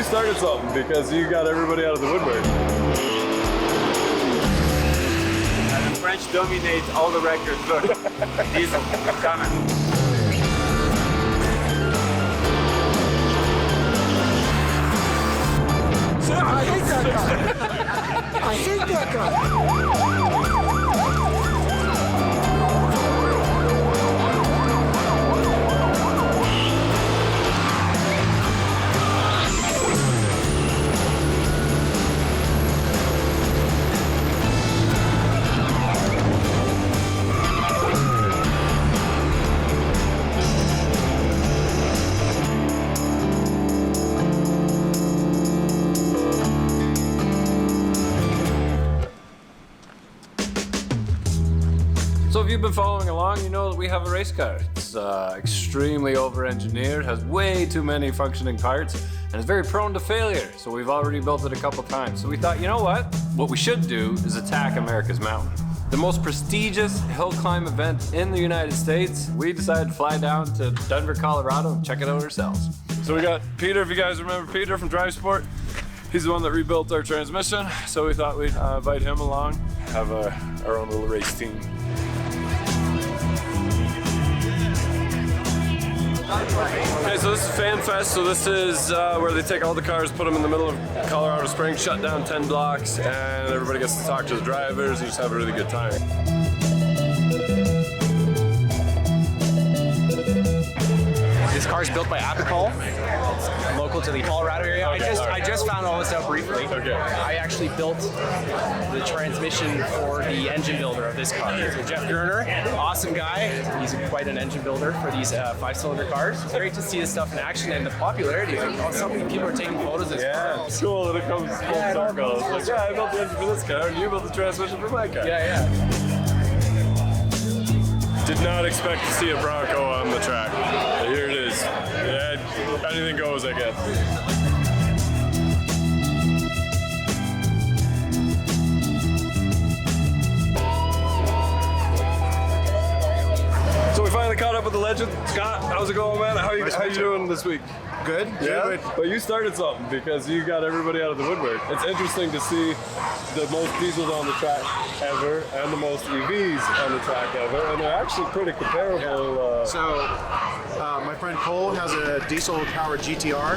you started something because you got everybody out of the woodwork. The French dominate all the records. Look, Diesel, coming. I hate that guy. I hate that guy. So if you've been following along, you know that we have a race car. It's extremely over-engineered, has way too many functioning parts, and is very prone to failure. So we've already built it a couple times. So we thought, you know what? What we should do is attack America's mountain. The most prestigious hill climb event in the United States. We decided to fly down to Denver, Colorado and check it out ourselves. So we got Peter, if you guys remember Peter from Drive Sport. He's the one that rebuilt our transmission. So we thought we'd invite him along, have our own little race team. Okay, so this is Fan Fest. So this is where they take all the cars, put them in the middle of Colorado Springs, shut down 10 blocks, and everybody gets to talk to the drivers and just have a really good time. This car is built by Apical, local to the Colorado area. Okay, I just found all this out briefly. Okay. I actually built the transmission for the engine builder of this car. So Jeff Gerner, awesome guy. He's quite an engine builder for these 5-cylinder cars. It's great to see this stuff in action and the popularity. Like, so many people are taking photos of this car. It's cool that it comes full circle. It's like, yeah, I built the engine for this car, and you built the transmission for my car. Yeah. Did not expect to see a Bronco on the track. But here it is. Yeah, anything goes, I guess. So we finally caught up with the legend. Scott, how's it going, man? How you doing this week? Good. Yeah, Good. but you started something because you got everybody out of the woodwork. It's interesting to see the most diesels on the track ever and the most EVs on the track ever, and they're actually pretty comparable. So, my friend Cole has a diesel-powered GT-R.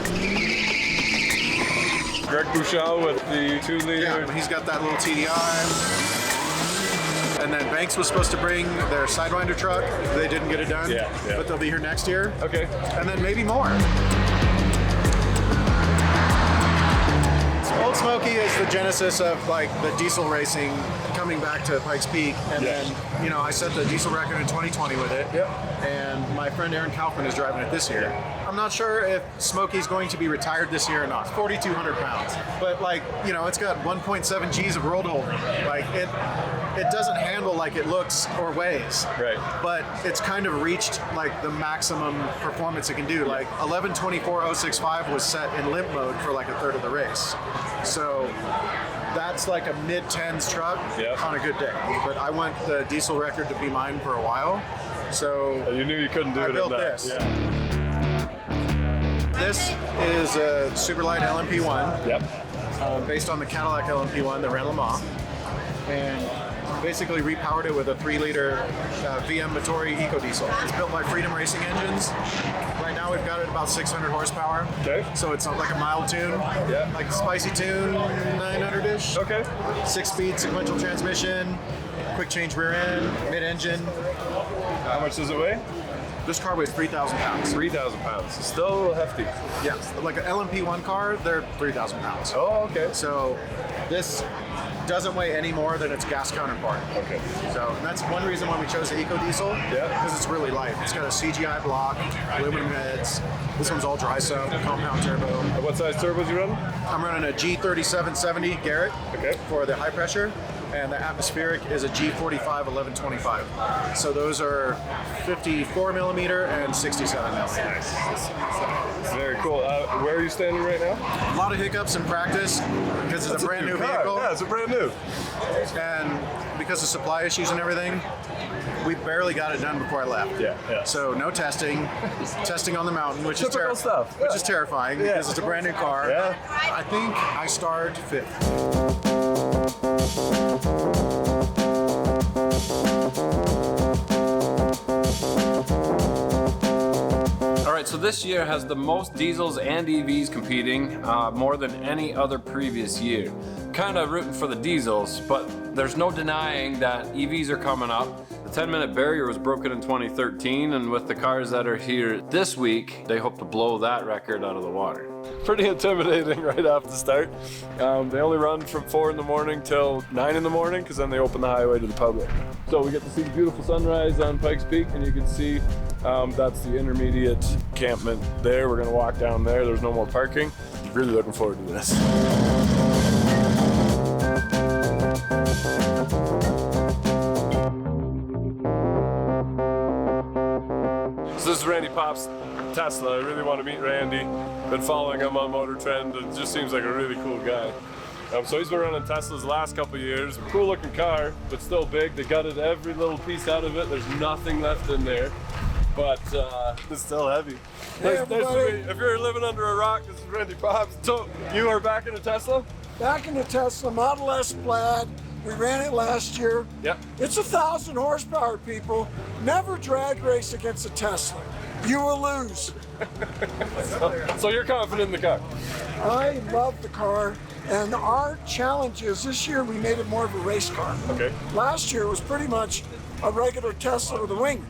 Greg Blachon with the 2-liter. Yeah, he's got that little TDI. And then Banks was supposed to bring their Sidewinder truck. They didn't get it done. Yeah. But they'll be here next year. Okay. And then maybe more. Old Smokey is the genesis of like the diesel racing coming back to Pikes Peak, and then I set the diesel record in 2020 with it. Yep. And my friend Aaron Kaufman is driving it this year. I'm not sure if Smokey's going to be retired this year or not. It's 4,200 pounds, but it's got 1.7 G's of roll hold. Like it doesn't handle like it looks or weighs. Right. But it's kind of reached like the maximum performance it can do. Like 11:24.065 was set in limp mode for like a third of the race. So that's like a mid-10s truck on a good day. But I want the diesel record to be mine for a while. So you knew you couldn't do it. I built this. Yeah. This is a Superlite LMP1. Yep. Based on the Cadillac LMP1 that ran Le Mans. And basically repowered it with a 3-liter VM Motori Eco Diesel. It's built by Freedom Racing Engines. Right now we've got it about 600 horsepower. Okay. So it's like a mild tune. Yeah. Like a spicy tune, 900-ish. Okay. 6-speed sequential transmission, quick change rear end, mid-engine. How much does it weigh? This car weighs 3,000 pounds. 3,000 pounds. Still a little hefty. Yeah, like an LMP1 car, they're 3,000 pounds. Oh, okay. So this doesn't weigh any more than its gas counterpart. Okay. So that's one reason why we chose the Eco Diesel. Yeah. Because it's really light. It's got a CGI block, aluminum heads. This one's all dry sump, compound turbo. What size turbos you running? I'm running a G3770 Garrett Okay. for the high pressure. And the atmospheric is a G45 1125. So those are 54 millimeter and 67 millimeter. Nice. Very cool. Where are you standing right now? A lot of hiccups in practice because it's a brand new vehicle. Yeah, it's a brand new. And because of supply issues and everything, we barely got it done before I left. Yeah. So no testing, testing on the mountain, which is Typical stuff. which is terrifying because it's a brand new car. Yeah. I think I starred 5th. Alright, so this year has the most diesels and EVs competing, more than any other previous year. Kind of rooting for the diesels, but there's no denying that EVs are coming up. The 10-minute barrier was broken in 2013, and with the cars that are here this week, they hope to blow that record out of the water. Pretty intimidating right off the start. They only run from 4 in the morning till 9 in the morning because then they open the highway to the public. So we get to see the beautiful sunrise on Pikes Peak, and you can see that's the intermediate encampment there. We're gonna walk down there. There's no more parking. Really looking forward to this. So this is Randy Pobst, Tesla. I really want to meet Randy. Been following him on Motor Trend. It just seems like a really cool guy. So he's been running Teslas the last couple of years. Cool looking car, but still big. They gutted every little piece out of it. There's nothing left in there, but it's still heavy. Hey, Nice to meet you. If you're living under a rock, this is Randy Pobst. So you are back in a Tesla? Back in the Tesla Model S Plaid. We ran it last year. Yep. It's 1,000 horsepower, people. Never drag race against a Tesla. You will lose. So you're confident in the car? I love the car, and our challenge is this year we made it more of a race car. Okay. Last year was pretty much a regular Tesla with a wing.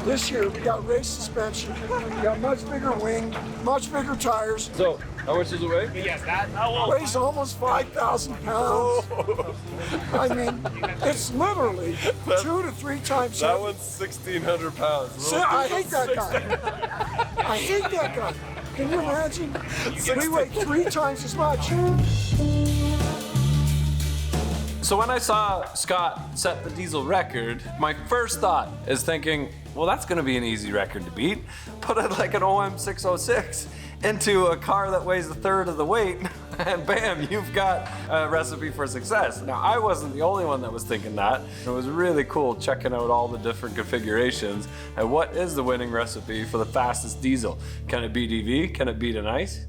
This year we got race suspension, we got much bigger wing, much bigger tires. So how much does it weigh? Weighs almost 5,000 pounds. I mean, it's literally 2 to 3 times That heavy. one's 1,600 pounds. See, I hate that guy. I hate that guy. Can you imagine? We weigh 3 times as much. So when I saw Scott set the diesel record, my first thought is thinking, well, that's gonna be an easy record to beat. Put it like an OM606 into a car that weighs a third of the weight, and bam, you've got a recipe for success. Now, I wasn't the only one that was thinking that. It was really cool checking out all the different configurations and what is the winning recipe for the fastest diesel. Can it beat EV? Can it beat an ICE?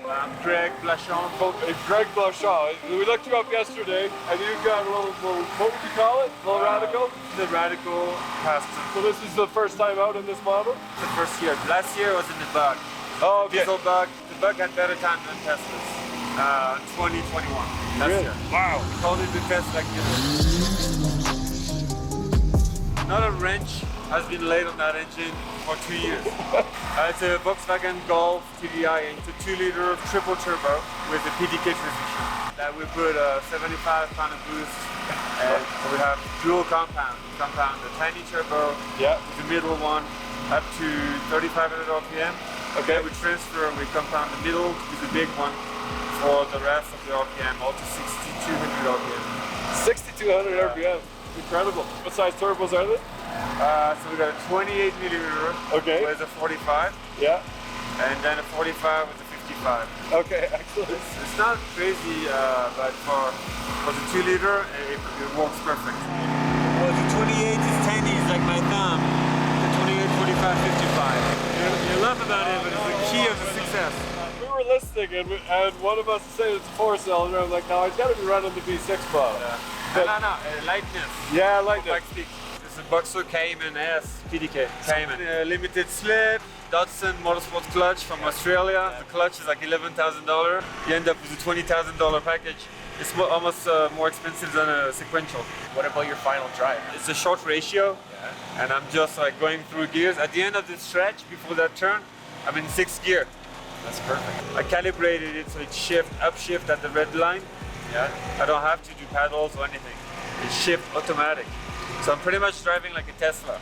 I'm Greg Blachon. Greg Blachon. We looked you up yesterday, and you've got a little what would you call it? A little Radical? The Radical Custom. So this is the first time out in this model? The first year. Last year was in the bug. Oh, okay. Diesel bug. The bug had better time than Tesla's. 2021. Last Really? year. Wow. Called it the Tesla killer. Not a wrench has been laid on that engine for 2 years. It's a Volkswagen Golf TDI. It's a 2-liter triple turbo with a PDK transmission. That we put a 75-pound boost, and we have dual compound. The tiny turbo, Yeah. the middle one, up to 3,500 RPM. Okay. Then we transfer, we compound the middle with the big one for the rest of the RPM, all to 6,200 RPM. 6,200 RPM. Incredible. What size turbos are they? So we got a 28 millimeter Okay. with a 45, Yeah. and then a 45 with a 55. Okay, excellent. It's not crazy, but for the 2-liter, it works perfect. Well, the 28 is tiny, it's like my thumb. The 28, 45, 55. You laugh about it, but it's the key of the success. We were listening, and one of us is saying it's a 4-cylinder. I'm like, no, it's got to be running the V6 model. No, lightness. Yeah, I like that. Pikes Peak. It's a Boxer Cayman S PDK. Cayman. Limited slip, Datsun Motorsport clutch from Australia. The clutch is like $11,000. You end up with a $20,000 package. It's almost more expensive than a sequential. What about your final drive? It's a short ratio, and I'm just like going through gears. At the end of this stretch, before that turn, I'm in 6th gear. That's perfect. I calibrated it so it upshift at the red line. Yeah. I don't have to do paddles or anything. It's shift automatic. So I'm pretty much driving like a Tesla.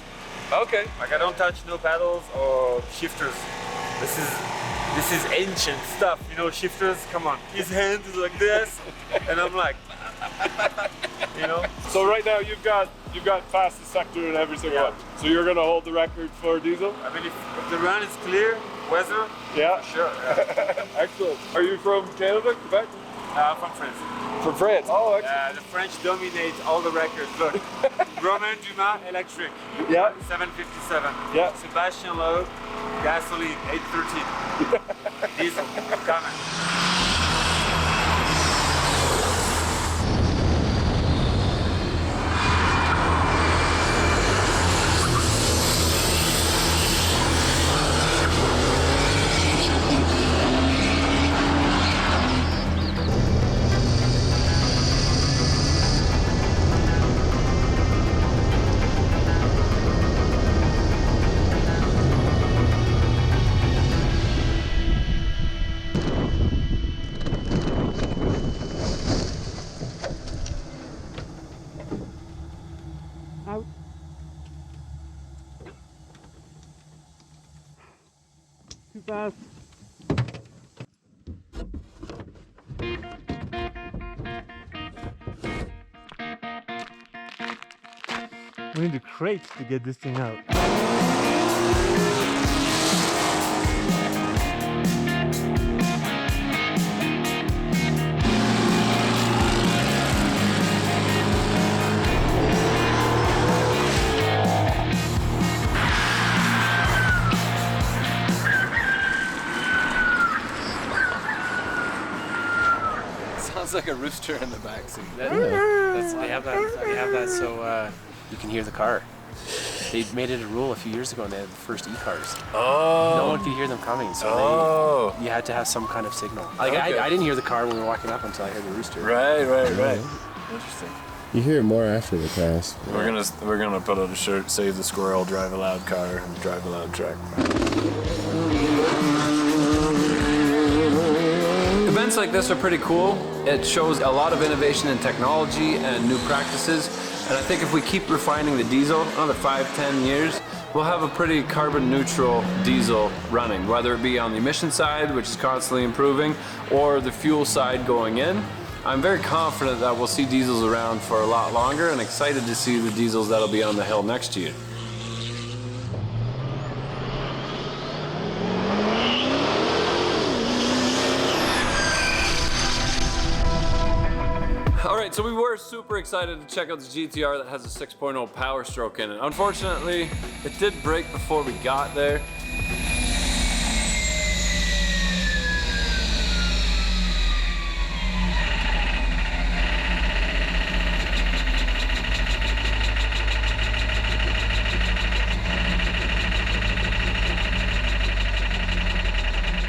Okay. Like I don't touch no paddles or shifters. This is ancient stuff, you know, shifters, come on. His hand is like this, and I'm like, you know? So right now you've got fastest sector in every single one. So you're gonna hold the record for diesel? I mean, if the run is clear, weather. Yeah. Sure. Yeah. Excellent. Are you from Canada, Quebec? From France. From France. Oh, excellent. The French dominate all the records. Look, Romain Dumas electric. Yeah. 757. Yeah. Sebastian Loeb gasoline 813. Diesel coming. Too fast. We need a crate to get this thing out. Sounds like a rooster in the backseat. They have that so you can hear the car. They made it a rule a few years ago, and they had the first e-cars. Oh. No one could hear them coming, so you had to have some kind of signal. Like Okay. I didn't hear the car when we were walking up until I heard the rooster. Right. Interesting. You hear it more after the crash. We're gonna put out a shirt, save the squirrel, drive a loud car, and drive a loud truck. Events like this are pretty cool. It shows a lot of innovation in technology and new practices. And I think if we keep refining the diesel, another 5-10 years, we'll have a pretty carbon neutral diesel running, whether it be on the emission side, which is constantly improving, or the fuel side going in. I'm very confident that we'll see diesels around for a lot longer and excited to see the diesels that'll be on the hill next year. Alright, so we were super excited to check out the GT-R that has a 6.0 Power Stroke in it. Unfortunately, it did break before we got there.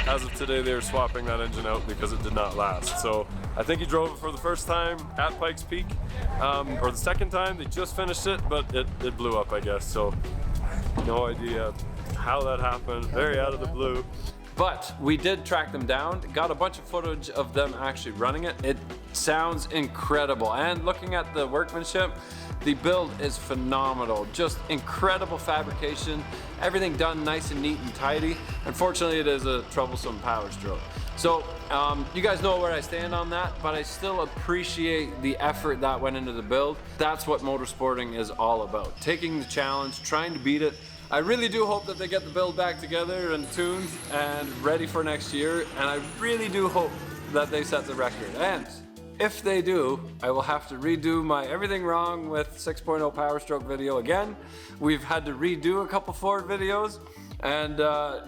As of today, they were swapping that engine out because it did not last. So I think he drove it for the first time at Pikes Peak, or the second time. They just finished it, but it blew up, I guess. So no idea how that happened. Very out of the blue. But we did track them down, got a bunch of footage of them actually running it. It sounds incredible. And looking at the workmanship, the build is phenomenal. Just incredible fabrication. Everything done nice and neat and tidy. Unfortunately, it is a troublesome Power Stroke. So you guys know where I stand on that, but I still appreciate the effort that went into the build. That's what motorsporting is all about. Taking the challenge, trying to beat it. I really do hope that they get the build back together and tuned and ready for next year. And I really do hope that they set the record. And if they do, I will have to redo my everything wrong with 6.0 Power Stroke video again. We've had to redo a couple Ford videos, and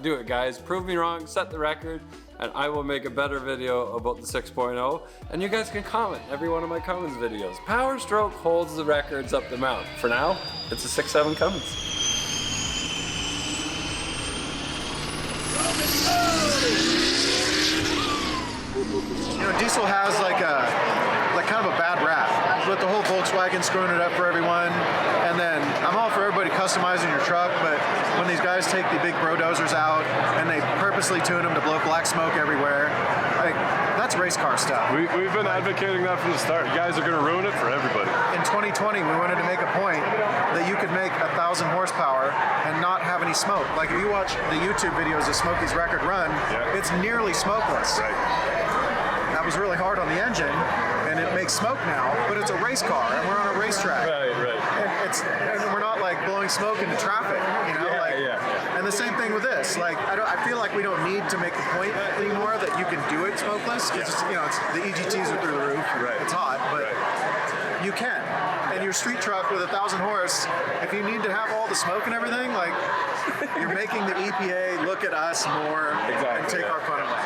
do it, guys. Prove me wrong, set the record, and I will make a better video about the 6.0. And you guys can comment every one of my Cummins videos. Power Stroke holds the records up the mountain. For now, it's a 6.7 Cummins. You know, diesel has like kind of a bad rap with the whole Volkswagen screwing it up for everyone. And then I'm all for everybody customizing your truck, but when these guys take the big bulldozers out and they purposely tune them to blow black smoke everywhere, like that's race car stuff. We've been advocating that from the start. You guys are going to ruin it for everybody. In 2020, we wanted to make a point that you could make 1,000 horsepower and not have any smoke. Like if you watch the YouTube videos of Smokey's record run, it's nearly smokeless. Right. That was really hard on the engine, and it make smoke now, but it's a race car and we're on a racetrack. Right. And we're not like blowing smoke into traffic, you know? And the same thing with this. Like, I feel like we don't need to make the point anymore that you can do it smokeless. Because you know, the EGTs are through the roof. It's hot, but you can. And your street truck with 1,000 horse, if you need to have all the smoke and everything, like you're making the EPA look at us more and take our fun away.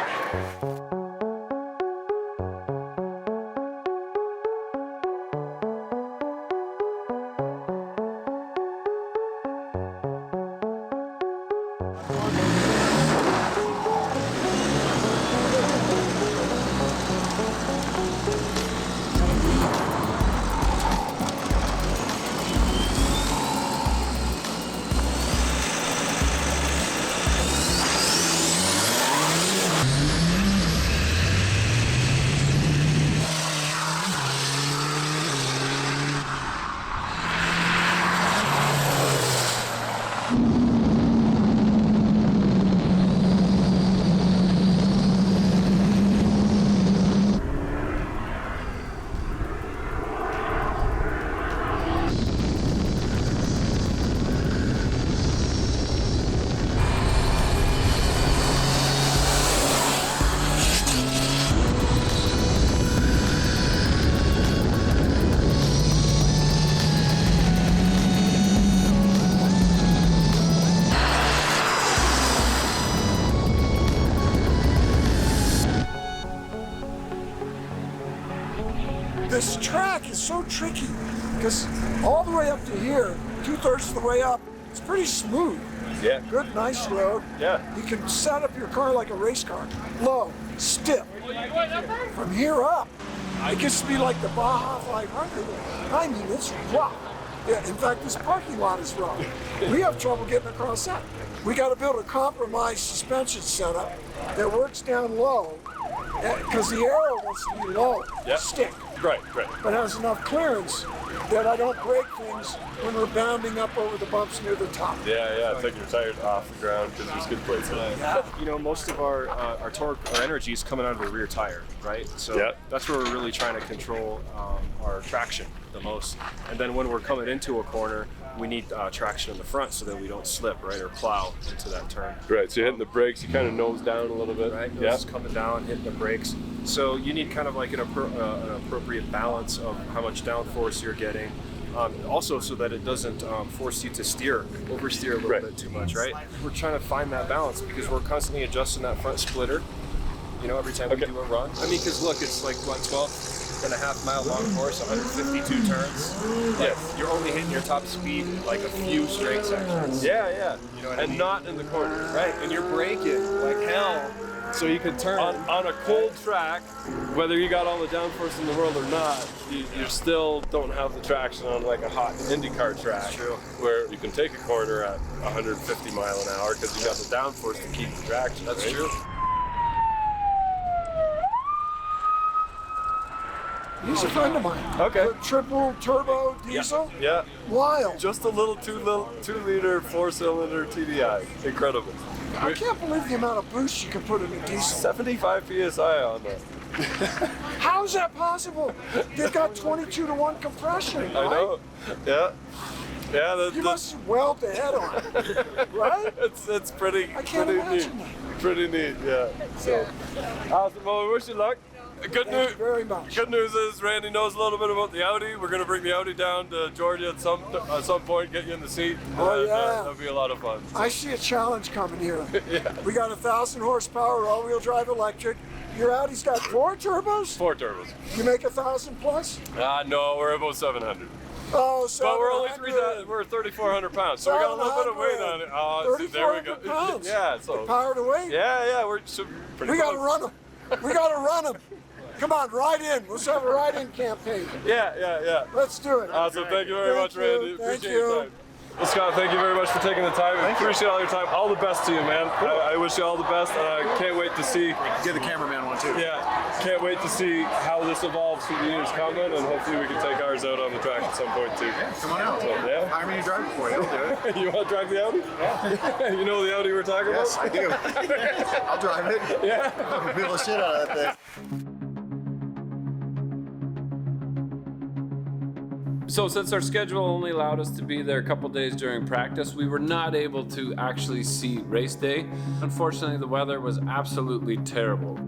This track is so tricky because all the way up to here, 2/3 of the way up, it's pretty smooth. Yeah. Good, nice road. Yeah. You can set up your car like a race car. Low, stiff. From here up, it gets to be like the Baja 500. I mean, it's rough. Yeah, in fact, this parking lot is rough. We have trouble getting across that. We got to build a compromise suspension setup that works down low because the arrow wants to be low, stick. Right. But has enough clearance that I don't break things when we're bounding up over the bumps near the top. Yeah, taking your tires off the ground because there's good plates in it. You know, most of our torque, our energy is coming out of the rear tire, right? So that's where we're really trying to control our traction the most. And then when we're coming into a corner, we need traction in the front so that we don't slip, right, or plow into that turn. Right, so you're hitting the brakes, you kind of nose down a little bit. Right, nose is coming down, hitting the brakes. So you need kind of like an appropriate balance of how much downforce you're getting. Also so that it doesn't force you to oversteer a little bit too much, right? We're trying to find that balance because we're constantly adjusting that front splitter, you know, every time we do a run. I mean, because look, it's like, what, 12.5 mile long course, 152 turns. Like, you're only hitting your top speed like a few straight sections. Yeah. You know what I mean? Not in the corners. Right, and you're braking like hell so you can turn. On a cold track, whether you got all the downforce in the world or not, you still don't have the traction on like a hot IndyCar track. That's true. Where you can take a corner at 150 mile an hour because you got the downforce to keep the traction. That's true. He's a friend of mine. Okay. Triple turbo diesel. Yeah. Wild. Just a little 2-liter 4-cylinder TDI. Incredible. I can't believe the amount of boost you can put in a diesel. 75 PSI on that. How is that possible? They've got 22-to-1 compression, right? I know. Yeah. You must weld the head on it, right? It's pretty. I can't imagine that. Pretty neat, yeah. So, awesome. Well, we wish you luck. Good news. Thank you very much. Good news is Randy knows a little bit about the Audi. We're going to bring the Audi down to Georgia at some point, get you in the seat. Oh, yeah. That'll be a lot of fun. I see a challenge coming here. We got 1,000 horsepower, all-wheel drive electric. Your Audi's got 4 turbos? 4 turbos. You make 1,000 plus? No, we're about 700. Oh, so but we're only 3,000. We're 3,400 pounds, so we got a little bit of weight on it. Oh, see, there we go. Pounds. Yeah, so power to weight. Yeah, we're pretty. We got to run them. We got to run them. Come on, ride in. Let's have a ride-in campaign. Yeah. Let's do it. Awesome. Thank you very much, Randy. Thank Appreciate you. your time. Well, Scott, thank you very much for taking the time. Appreciate all your time. All the best to you, man. I wish you all the best. Can't wait to see. Give the cameraman one too. Yeah, can't wait to see how this evolves through the years coming, and hopefully we can take ours out on the track at some point too. Yeah, come on out. So, yeah. Hire me to drive it for you. I'll do it. You want to drive the Audi? Yeah. You know the Audi we're talking Yes, about? I do. I'll drive it. Yeah. I'll beat the shit out of that thing. So since our schedule only allowed us to be there a couple days during practice, we were not able to actually see race day. Unfortunately, the weather was absolutely terrible.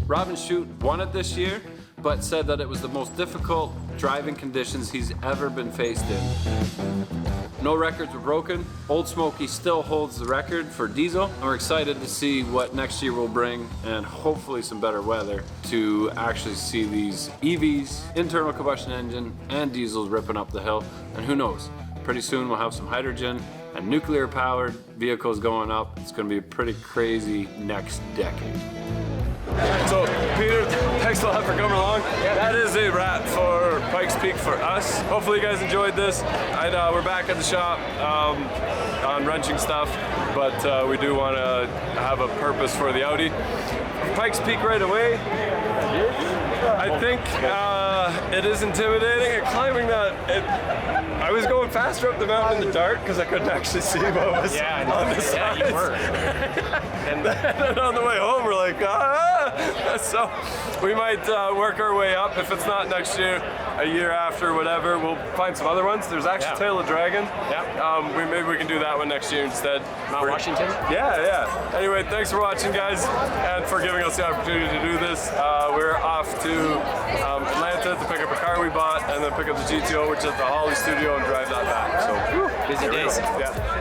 Robin Shute won it this year, but said that it was the most difficult driving conditions he's ever been faced in. No records were broken. Old Smokey still holds the record for diesel. And we're excited to see what next year will bring, and hopefully some better weather, to actually see these EVs, internal combustion engine, and diesels ripping up the hill. And who knows, pretty soon we'll have some hydrogen and nuclear powered vehicles going up. It's gonna be a pretty crazy next decade. So, Peter, thanks a lot for coming along. That is a wrap for Pikes Peak for us. Hopefully you guys enjoyed this. We're back at the shop on wrenching stuff, but we do want to have a purpose for the Audi. Pikes Peak right away. I think it is intimidating and climbing that. I was going faster up the mountain in the dark because I couldn't actually see what was on the sides. Yeah, you were. And then on the way home, we're like, So we might work our way up. If it's not next year, a year after, whatever, we'll find some other ones. There's actually Tail of Dragon. Maybe we can do that one next year instead. Mount Washington? Yeah. Anyway, thanks for watching, guys, and for giving us the opportunity to do this. We're off to Atlanta to pick up a car we bought, and then pick up the GTO, which is at the Holly studio, and drive that back. So busy days. Yeah.